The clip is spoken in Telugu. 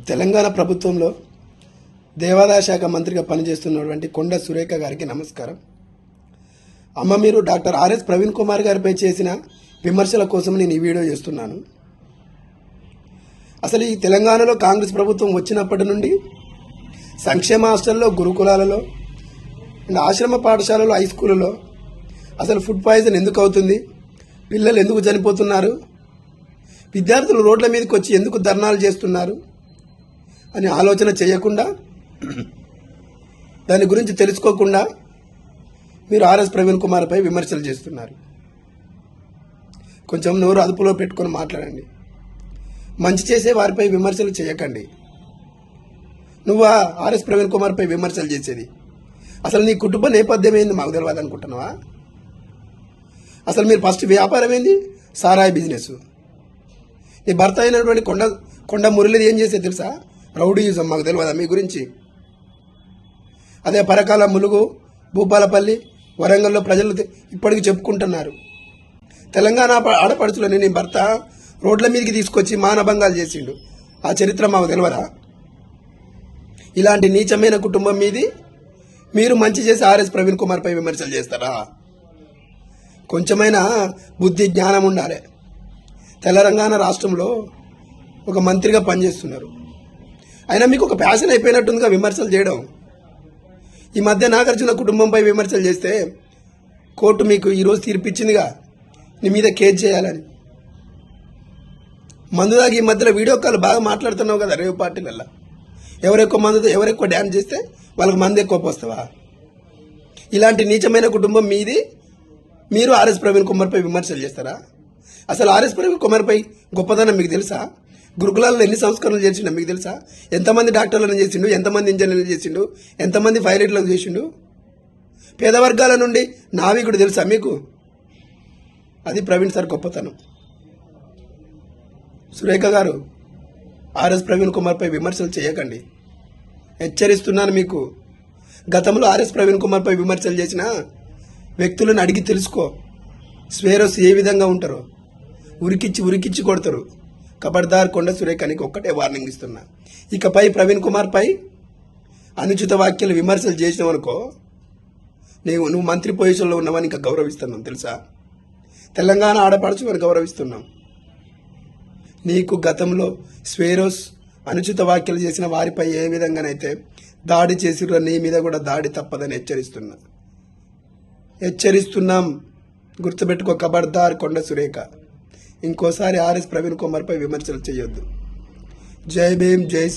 తెలంగాణ ప్రభుత్వంలో దేవాదాయ శాఖ మంత్రిగా పనిచేస్తున్నటువంటి కొండ సురేఖ గారికి నమస్కారం. అమ్మ, మీరు డాక్టర్ ఆర్ఎస్ ప్రవీణ్ కుమార్ గారిపై చేసిన విమర్శల కోసం నేను ఈ వీడియో చేస్తున్నాను. అసలు ఈ తెలంగాణలో కాంగ్రెస్ ప్రభుత్వం వచ్చినప్పటి నుండి సంక్షేమ హాస్టల్లో, గురుకులాలలో, ఆశ్రమ పాఠశాలలో, హై స్కూళ్ళలో అసలు ఫుడ్ పాయిజన్ ఎందుకు అవుతుంది, పిల్లలు ఎందుకు చనిపోతున్నారు, విద్యార్థులు రోడ్ల మీదకి వచ్చి ఎందుకు ధర్నాలు చేస్తున్నారు అని ఆలోచన చేయకుండా, దాని గురించి తెలుసుకోకుండా మీరు ఆర్ఎస్ ప్రవీణ్ కుమార్పై విమర్శలు చేస్తున్నారు. కొంచెం నోరు అదుపులో పెట్టుకొని మాట్లాడండి. మంచి చేసే వారిపై విమర్శలు చేయకండి. నువ్వా ఆర్ఎస్ ప్రవీణ్ కుమార్పై విమర్శలు చేసేది? అసలు నీ కుటుంబ నేపథ్యం ఏంది మాకు తెలియదు అనుకుంటున్నావా? అసలు మీరు ఫస్ట్ వ్యాపారం ఏంది? సారాయి బిజినెస్. నీ భర్త అయినటువంటి కొండ మురళిది ఏం చేసేది తెలుసా? రౌడీయుజం. మాకు తెలియదా మీ గురించి? అదే పరకాల, ములుగు, భూపాలపల్లి, వరంగల్లో ప్రజలు ఇప్పటికీ చెప్పుకుంటున్నారు. తెలంగాణ ఆడపడుచులని నీ భర్త రోడ్ల మీదకి తీసుకొచ్చి మానభంగాలు చేసిండు. ఆ చరిత్ర మాకు తెలియదా? ఇలాంటి నీచమైన కుటుంబం మీది మీరు మంచి చేసి ఆర్ఎస్ ప్రవీణ్ కుమార్పై విమర్శలు చేస్తారా? కొంచెమైనా బుద్ధి జ్ఞానం ఉండాలి. తెలంగాణ రాష్ట్రంలో ఒక మంత్రిగా పనిచేస్తున్నారు. అయినా మీకు ఒక ప్యాషన్ అయిపోయినట్టుందిగా విమర్శలు చేయడం. ఈ మధ్య నాగార్జున కుటుంబంపై విమర్శలు చేస్తే కోర్టు మీకు ఈరోజు తీర్పిచ్చిందిగా నీ మీద కేసు చేయాలని. మందు దాకా ఈ మధ్యలో వీడియో కాల్ బాగా మాట్లాడుతున్నావు కదా రేవు పార్టీలల్లో. ఎవరెక్కువ మందుతో ఎవరెక్కువ డ్యాన్స్ చేస్తే వాళ్ళకి మందు ఎక్కువ పోస్తావా? ఇలాంటి నీచమైన కుటుంబం మీది. మీరు ఆర్ఎస్ ప్రవీణ్ కుమార్పై విమర్శలు చేస్తారా? అసలు ఆర్ఎస్ ప్రవీణ్ కుమార్పై గొప్పదనం మీకు తెలుసా? గురుకులాల్లో ఎన్ని సంస్కరణలు చేసిండో మీకు తెలుసా? ఎంతమంది డాక్టర్లను చేసిండు, ఎంతమంది ఇంజనీర్లు చేసిండు, ఎంతమంది పైలట్లను చేసిండు? పేద వర్గాల నుండి నావికుడు తెలుసా మీకు? అది ప్రవీణ్ సార్ గొప్పతనం. సురేఖ గారు, ఆర్ఎస్ ప్రవీణ్ కుమార్పై విమర్శలు చేయకండి, హెచ్చరిస్తున్నాను మీకు. గతంలో ఆర్ఎస్ ప్రవీణ్ కుమార్పై విమర్శలు చేసిన వ్యక్తులను అడిగి తెలుసుకో. స్వేరోస్ ఏ విధంగా ఉంటారో ఉరికిచ్చి కొడతారు. కబడ్దార్ కొండ సురేఖానికి ఒక్కటే వార్నింగ్ ఇస్తున్నా. ఇకపై ప్రవీణ్ కుమార్పై అనుచిత వ్యాఖ్యలు, విమర్శలు చేసినావనుకో, నువ్వు మంత్రి పొజిషన్లో ఉన్నవని ఇంకా గౌరవిస్తున్నాం తెలుసా? తెలంగాణ ఆడపడుచుని గౌరవిస్తున్నాం. నీకు గతంలో స్వేరోస్ అనుచిత వ్యాఖ్యలు చేసిన వారిపై ఏ విధంగానైతే దాడి చేసిరో నీ మీద కూడా దాడి తప్పదని హెచ్చరిస్తున్నాం. గుర్తుపెట్టుకో, కబడ్దార్ కొండ సురేఖ. ఇంకోసారి ఆర్ఎస్ ప్రవీణ్ కుమార్పై విమర్శలు చేయొద్దు. జై భీమ్, జై